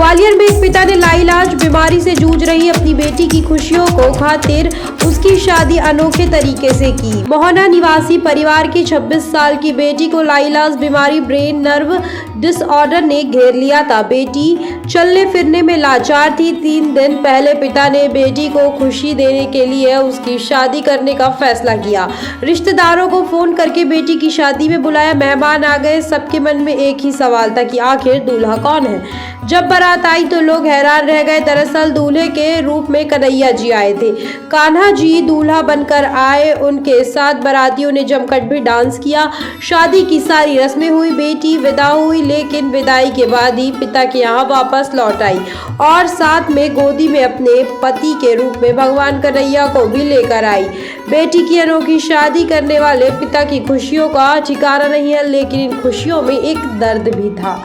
ग्वालियर में एक पिता ने लाइलाज बीमारी से जूझ रही अपनी बेटी की खुशियों को खातिर उसकी शादी अनोखे तरीके से की। मोहना निवासी परिवार की 26 साल की बेटी को लाइलाज बीमारी ब्रेन नर्व डिसऑर्डर ने घेर लिया था। बेटी चलने फिरने में लाचार थी। 3 दिन पहले पिता ने बेटी को खुशी देने के लिए उसकी शादी करने का फैसला किया। रिश्तेदारों को फोन करके बेटी की शादी में बुलाया। मेहमान आ गए। सबके मन में एक ही सवाल था कि आखिर दूल्हा कौन है। जब बारात आई तो लोग हैरान रह गए। दरअसल दूल्हे के रूप में कन्हैया जी आए थे। कान्हा जी दूल्हा बनकर आए। उनके साथ बारातियों ने जमकर भी डांस किया। शादी की सारी रस्में हुई। बेटी विदा हुई, लेकिन विदाई के बाद ही पिता के यहाँ वापस लौट आई और साथ में गोदी में अपने पति के रूप में भगवान कन्हैया को भी लेकर आई। बेटी की अनोखी शादी करने वाले पिता की खुशियों का ठिकाना नहीं है, लेकिन इन खुशियों में एक दर्द भी था।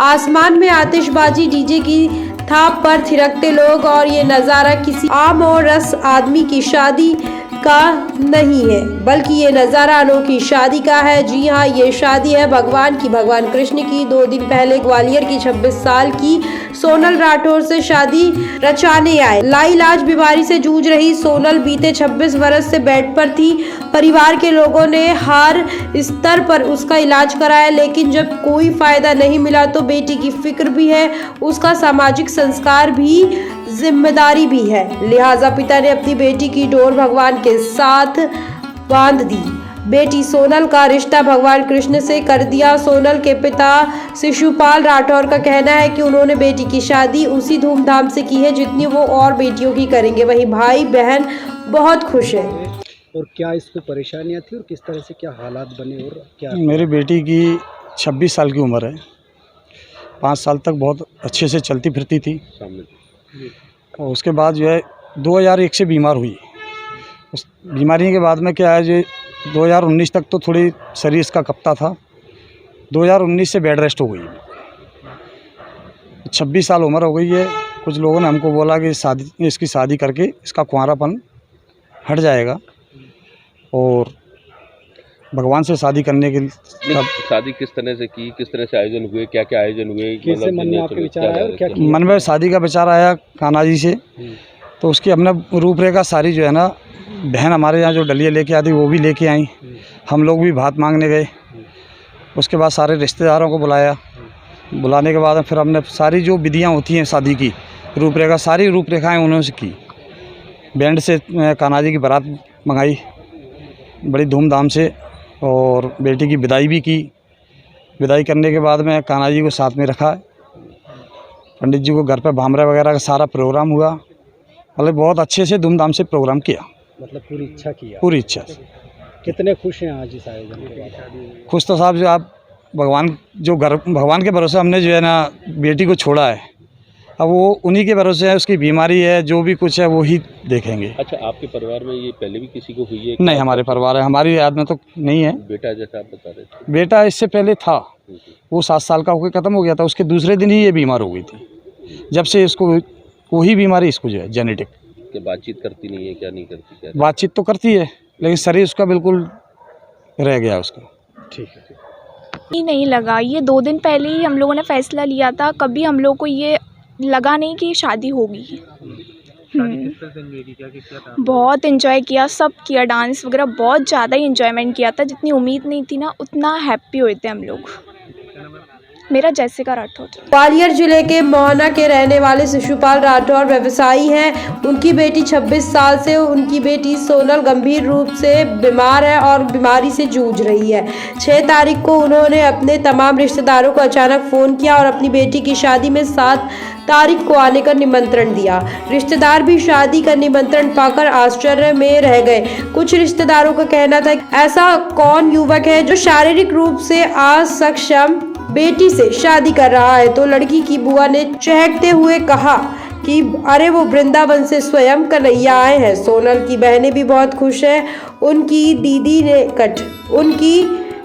आसमान में आतिशबाजी, डीजे की थाप पर थिरकते लोग और ये नज़ारा किसी आम और रस आदमी की शादी का नहीं है, बल्कि ये नज़ारा अनोखी शादी का है। जी हाँ, ये शादी है भगवान कृष्ण की। 2 दिन पहले ग्वालियर की 26 साल की सोनल राठौर से शादी रचाने आए। लाइलाज बीमारी से जूझ रही सोनल बीते 26 वर्ष से बेड पर थी। परिवार के लोगों ने हर स्तर पर उसका इलाज कराया, लेकिन जब कोई फायदा नहीं मिला तो बेटी की फिक्र भी है, उसका सामाजिक संस्कार भी, जिम्मेदारी भी है। लिहाजा पिता ने अपनी बेटी की डोर भगवान के साथ बांध दी। बेटी सोनल का रिश्ता भगवान कृष्ण से कर दिया। सोनल के पिता शिशुपाल राठौर का कहना है कि उन्होंने बेटी की शादी उसी धूमधाम से की है जितनी वो और बेटियों की करेंगे। वहीं भाई बहन बहुत खुश है। और क्या इसको परेशानियां थी और किस तरह से क्या हालात बने और क्या? मेरी बेटी की 26 साल की उम्र है। 5 साल तक बहुत अच्छे से चलती फिरती थी और उसके बाद जो है 2001 से बीमार हुई। उस बीमारी के बाद में क्या है, जो 2019 तक तो थोड़ी शरीर इसका कपता था। 2019 से बेड रेस्ट हो गई। 26 साल उम्र हो गई है। कुछ लोगों ने हमको बोला कि इसकी शादी करके इसका कुंवारापन हट जाएगा और भगवान से शादी करने के लिए। शादी किस तरह से की, किस तरह से आयोजन हुए, क्या क्या आयोजन हुए, कैसे मन में आपके विचार आया और क्या किया? मन में शादी का विचार आया कान्हा जी से, तो उसकी हमने रूपरेखा सारी जो है ना, बहन हमारे यहाँ जो डलिया लेके आती वो भी लेके आई। हम लोग भी भात मांगने गए। उसके बाद सारे रिश्तेदारों को बुलाया। बुलाने के बाद फिर हमने सारी जो विधियाँ होती हैं शादी की, रूपरेखा सारी रूपरेखाएँ उन्होंने से की। बैंड से कान्हा जी की बारात मंगाई बड़ी धूमधाम से और बेटी की विदाई भी की। विदाई करने के बाद में कान्हा जी को साथ में रखा। पंडित जी को घर पर भामरा वगैरह का सारा प्रोग्राम हुआ। मतलब बहुत अच्छे से धूमधाम से प्रोग्राम किया। मतलब पूरी इच्छा किया? पूरी इच्छा से। कितने खुश हैं आज इस आयोजन के बाद? खुश तो साहब, जो आप भगवान के भरोसे हमने जो है ना बेटी को छोड़ा है, अब वो उन्हीं के भरोसे है। उसकी बीमारी है, जो भी कुछ है वो ही देखेंगे। अच्छा, आपके परिवार में ये पहले भी किसी को हुई है? नहीं, हमारे परिवार है, हमारी याद में तो नहीं है। बेटा जैसा आप बता रहे थे, बेटा इससे पहले था, वो 7 साल का होकर ख़त्म हो गया था। उसके दूसरे दिन ही ये बीमार हो गई थी। जब से इसको वही बीमारी इसको जो है जेनेटिक। कि बातचीत करती नहीं है, क्या नहीं करती? क्या बातचीत तो करती है, लेकिन शरीर उसका बिल्कुल रह गया उसका। ठीक है। ही नहीं लगा। ये 2 दिन पहले ही हम लोगों ने फैसला लिया था। कभी हम लोग को ये लगा नहीं कि शादी होगी। बहुत एंजॉय किया, सब किया, डांस वगैरह बहुत ज़्यादा ही एंजॉयमेंट किया था। जितनी उम्मीद नहीं थी ना, उतना हैप्पी हुए थे हम लोग। मेरा जैसिका राठौर। ग्वालियर जिले के मोहना के रहने वाले शिशुपाल राठौर व्यवसायी हैं। उनकी बेटी 26 साल से उनकी बेटी सोनल गंभीर रूप से बीमार है और बीमारी से जूझ रही है। 6 तारीख को उन्होंने अपने तमाम रिश्तेदारों को अचानक फ़ोन किया और अपनी बेटी की शादी में 7 तारीख को आने का निमंत्रण दिया। रिश्तेदार भी शादी का निमंत्रण पाकर आश्चर्य में रह गए। कुछ रिश्तेदारों का कहना था, ऐसा कौन युवक है जो शारीरिक रूप से असक्षम बेटी से शादी कर रहा है? तो लड़की की बुआ ने चहकते हुए कहा कि अरे वो वृंदावन से स्वयं कन्हैया आए हैं। सोनल की बहनें भी बहुत खुश हैं। उनकी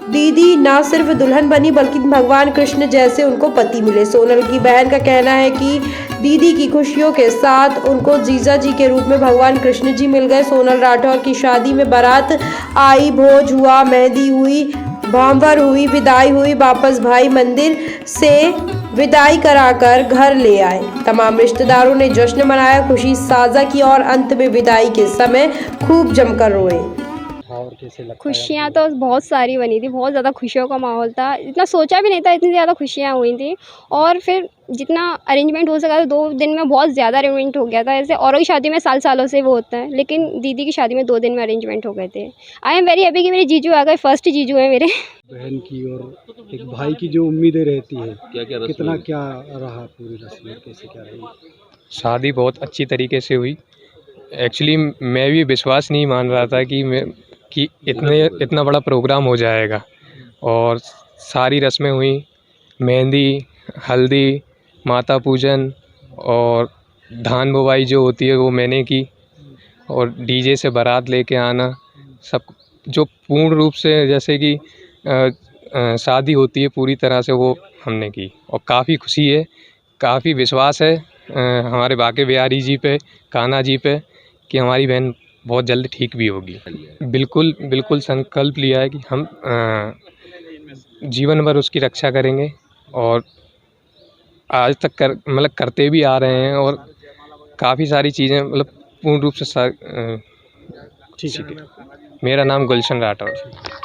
दीदी ना सिर्फ दुल्हन बनी बल्कि भगवान कृष्ण जैसे उनको पति मिले। सोनल की बहन का कहना है कि दीदी की खुशियों के साथ उनको जीजा जी के रूप में भगवान कृष्ण जी मिल गए। सोनल राठौर की शादी में बारात आई, भोज हुआ, मेहंदी हुई, भांवर हुई, विदाई हुई, वापस भाई मंदिर से विदाई कराकर घर ले आए। तमाम रिश्तेदारों ने जश्न मनाया, खुशी साझा की और अंत में विदाई के समय खूब जमकर रोए। और कैसे लगता है खुशियाँ तो बहुत सारी बनी थी, बहुत ज़्यादा खुशियों का माहौल था, इतना सोचा भी नहीं था इतनी ज़्यादा खुशियाँ हुई थी। और फिर जितना अरेंजमेंट हो सका था 2 दिन में बहुत ज़्यादा अरेंजमेंट हो गया था। ऐसे औरों की शादी में सालों से वो होता है, लेकिन दीदी की शादी में 2 दिन में अरेंजमेंट हो गए थे। आई एम वेरी हैप्पी कि मेरे जीजू आ गए, फर्स्ट जीजू है मेरे। बहन की और एक भाई की जो उम्मीदें रहती है, क्या रस्म कितना हुई? क्या रहा पूरी रस्म और कैसे क्या रही? शादी बहुत अच्छी तरीके से हुई। एक्चुअली मैं भी विश्वास नहीं मान रहा था कि इतना बड़ा प्रोग्राम हो जाएगा। और सारी रस्में हुई, मेहंदी, हल्दी, माता पूजन और धान बुवाई जो होती है वो मैंने की, और डीजे से बारात लेके आना, सब जो पूर्ण रूप से जैसे कि शादी होती है पूरी तरह से वो हमने की। और काफ़ी खुशी है, काफ़ी विश्वास है हमारे बाके बिहारी जी पे, कान्हा जी पे, कि हमारी बहन बहुत जल्द ठीक भी होगी। बिल्कुल संकल्प लिया है कि हम जीवन भर उसकी रक्षा करेंगे, और आज तक करते भी आ रहे हैं, और काफ़ी सारी चीज़ें पूर्ण रूप से ठीक है। मेरा नाम गुलशन राठौर।